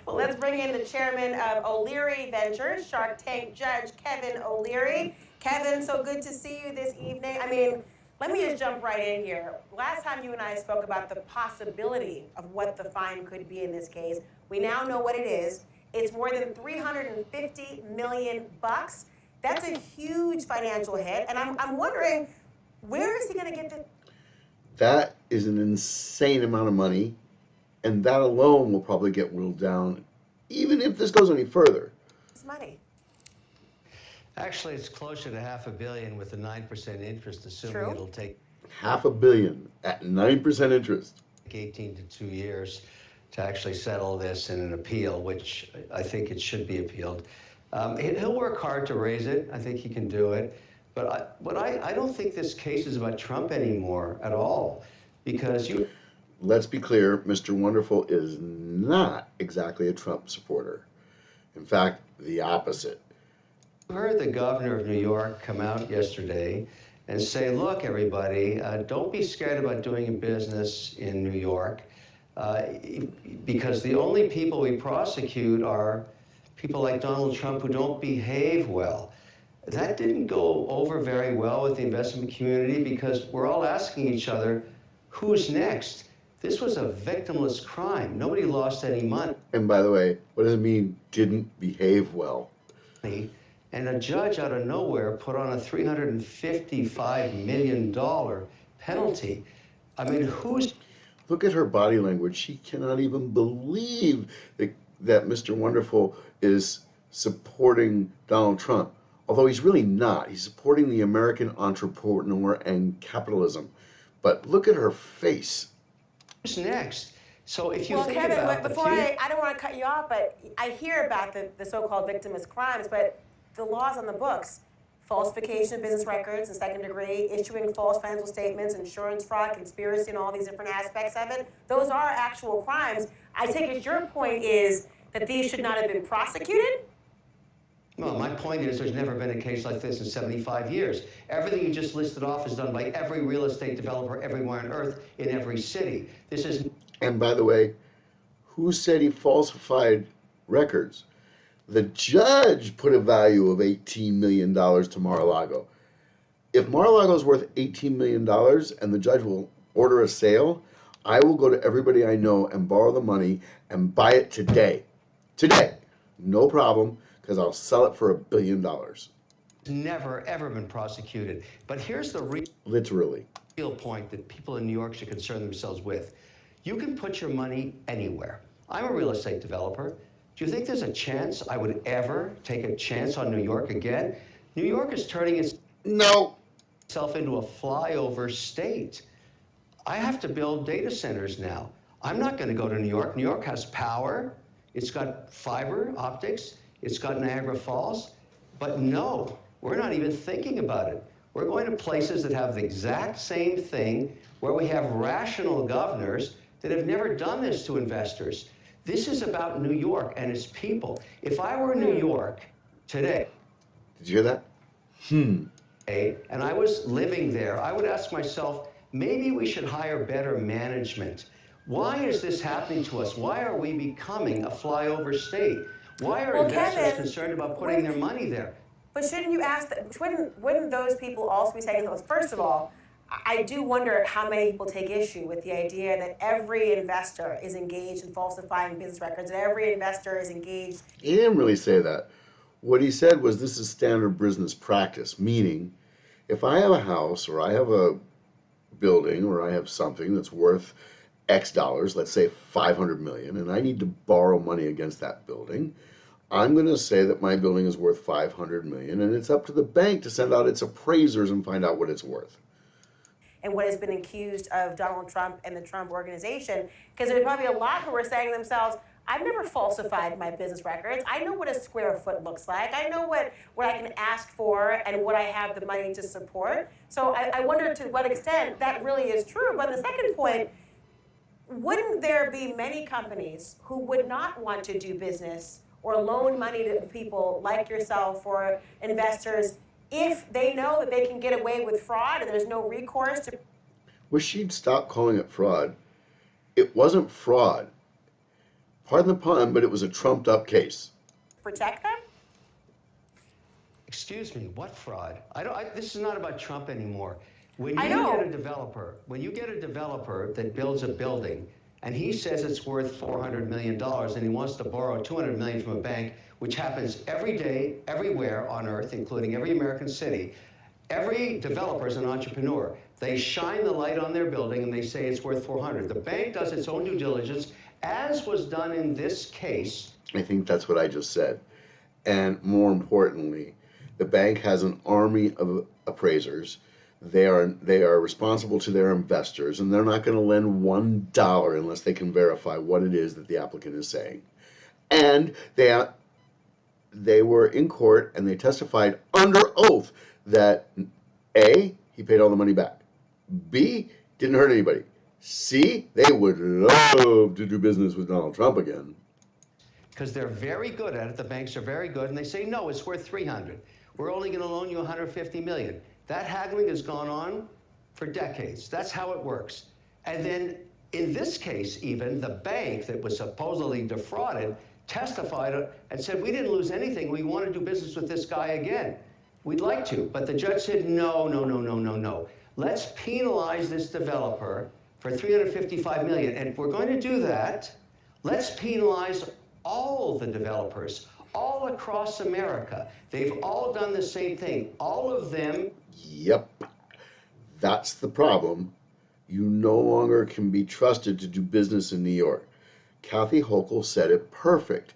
Well, let's bring in the chairman of O'Leary Ventures, Shark Tank Judge Kevin O'Leary. Kevin, so good to see you this evening. I mean, let me just jump right in here. Last time you and I spoke about the possibility of what the fine could be in this case, we now know what it is. It's more than 350 million bucks. That's a huge financial hit, and I'm wondering, where is he going to get the? That is an insane amount of money, and that alone will probably get whittled down, even if this goes any further. This money. Actually, it's closer to $500 million with a 9% interest, assuming True. it'll take $500 million at 9% interest. 18 to 2 years to actually settle this in an appeal, which I think it should be appealed. He'll work hard to raise it. I think he can do it. But I don't think this case is about Trump anymore at all, because you... Let's be clear, Mr. Wonderful is not exactly a Trump supporter. In fact, the opposite. You heard the governor of New York come out yesterday and say, look, everybody, don't be scared about doing business in New York, because the only people we prosecute are people like Donald Trump who don't behave well. That didn't go over very well with the investment community, because we're all asking each other, who's next? This was a victimless crime. Nobody lost any money. And by the way, what does it mean, didn't behave well? And a judge out of nowhere put on a $355 million penalty. I mean, who's... Look at her body language. She cannot even believe that Mr. Wonderful is supporting Donald Trump. Although he's really not. He's supporting the American entrepreneur and capitalism. But look at her face. Who's next? So if you Well, think Kevin, about before I don't want to cut you off, but I hear about the so-called victimless crimes, but the laws on the books, falsification of business records in second degree, issuing false financial statements, insurance fraud, conspiracy, and all these different aspects of it, those are actual crimes. I take it your point is that these should not have been prosecuted? Well, my point is there's never been a case like this in 75 years. Everything you just listed off is done by every real estate developer everywhere on earth in every city. This is... And by the way, who said he falsified records? The judge put a value of $18 million to Mar-a-Lago. If Mar-a-Lago is worth $18 million and the judge will order a sale, I will go to everybody I know and borrow the money and buy it today. Today. No problem, because I'll sell it for $1 billion. Never, ever been prosecuted. But here's the Literally. real point that people in New York should concern themselves with. You can put your money anywhere. I'm a real estate developer. Do you think there's a chance I would ever take a chance on New York again? New York is turning itself into a flyover state. I have to build data centers now. I'm not going to go to New York. New York has power. It's got fiber optics. It's got Niagara Falls. But no, we're not even thinking about it. We're going to places that have the exact same thing, where we have rational governors that have never done this to investors. This is about New York and its people. If I were in New York today... Did you hear that? And I was living there, I would ask myself, maybe we should hire better management. Why is this happening to us? Why are we becoming a flyover state? Why are investors Kevin, concerned about putting their money there? But shouldn't you ask, wouldn't those people also be saying, first of all, I do wonder how many people take issue with the idea that every investor is engaged in falsifying business records, and every investor is engaged. He didn't really say that. What he said was this is standard business practice, meaning if I have a house or I have a building or I have something that's worth X dollars, let's say 500 million, and I need to borrow money against that building, I'm going to say that my building is worth 500 million, and it's up to the bank to send out its appraisers and find out what it's worth. And what has been accused of Donald Trump and the Trump organization, because there's probably a lot who are saying to themselves, I've never falsified my business records. I know what a square foot looks like. I know what I can ask for and what I have the money to support. So I wonder to what extent that really is true. But the second point, wouldn't there be many companies who would not want to do business or loan money to people like yourself or investors if they know that they can get away with fraud and there's no recourse to... Wish she'd stop calling it fraud. It wasn't fraud. Pardon the pun, but it was a trumped up case. Protect them? Excuse me, what fraud? This is not about Trump anymore. When I you know. get a developer that builds a building and he says it's worth $400 million and he wants to borrow $200 million from a bank, which happens every day, everywhere on earth, including every American city, every developer is an entrepreneur. They shine the light on their building and they say it's worth 400. The bank does its own due diligence, as was done in this case. I think that's what I just said. And more importantly, the bank has an army of appraisers. They are responsible to their investors, and they're not going to lend $1 unless they can verify what it is that the applicant is saying. And they were in court and they testified under oath that A, he paid all the money back. B, didn't hurt anybody. C, they would love to do business with Donald Trump again. Because they're very good at it, the banks are very good, and they say, no, it's worth 300. We're only going to loan you 150 million. That haggling has gone on for decades. That's how it works. And then in this case, even the bank that was supposedly defrauded testified and said, we didn't lose anything. We want to do business with this guy again. We'd like to. But the judge said, no, no, no, no, no, no. Let's penalize this developer for $355 million. And if we're going to do that, let's penalize all the developers all across America. They've all done the same thing. All of them. Yep. That's the problem. You no longer can be trusted to do business in New York. Kathy Hochul said it perfect.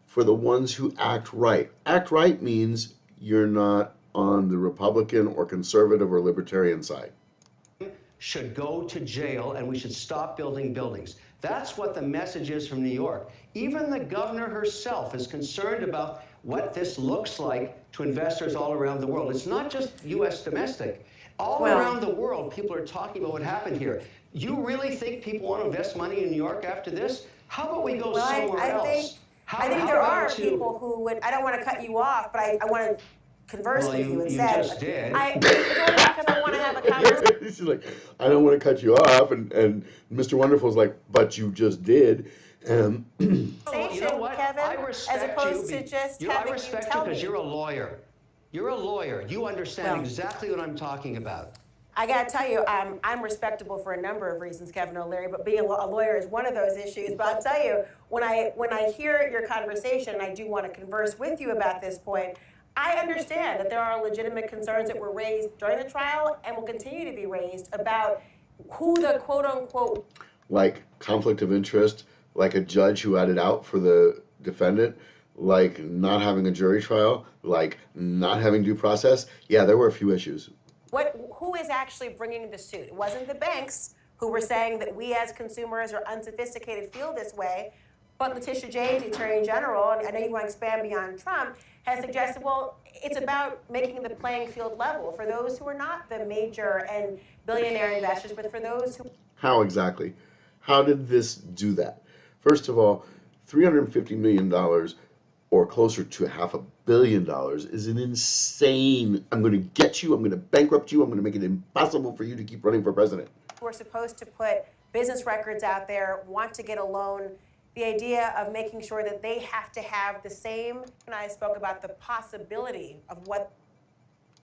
For the ones who act right. Act right means you're not on the Republican or conservative or libertarian side. Should go to jail and we should stop building buildings. That's what the message is from New York. Even the governor herself is concerned about what this looks like to investors all around the world. It's not just U.S. domestic. All around the world, people are talking about what happened here. You really think people want to invest money in New York after this? How about we go somewhere else? I think there are people who would, I don't want to cut you off, but I want to converse with you instead. You just did. It's only because I want to have a conversation. She's like, I don't want to cut you off. And Mr. Wonderful's like, but you just did. You know what? Kevin, I respect as opposed you. to just I having respect you you tell because me. you're a lawyer. You're a lawyer. You understand exactly what I'm talking about. I gotta tell you, I'm respectable for a number of reasons, Kevin O'Leary, but being a lawyer is one of those issues. But I'll tell you, when I hear your conversation, I do want to converse with you about this point. I understand that there are legitimate concerns that were raised during the trial and will continue to be raised about who the quote-unquote... Like conflict of interest, like a judge who had it out for the defendant, like not having a jury trial, like not having due process. Yeah, there were a few issues. Who is actually bringing the suit? It wasn't the banks who were saying that we as consumers or unsophisticated feel this way, but Letitia James, the Attorney General, and I know you want to expand beyond Trump, has suggested, well, it's about making the playing field level for those who are not the major and billionaire investors, but for those who... How exactly? How did this do that? First of all, $350 million or closer to $500 million is an insane, I'm going to get you, I'm going to bankrupt you, I'm going to make it impossible for you to keep running for president. We're supposed to put business records out there, want to get a loan, the idea of making sure that they have to have the same, and I spoke about the possibility of what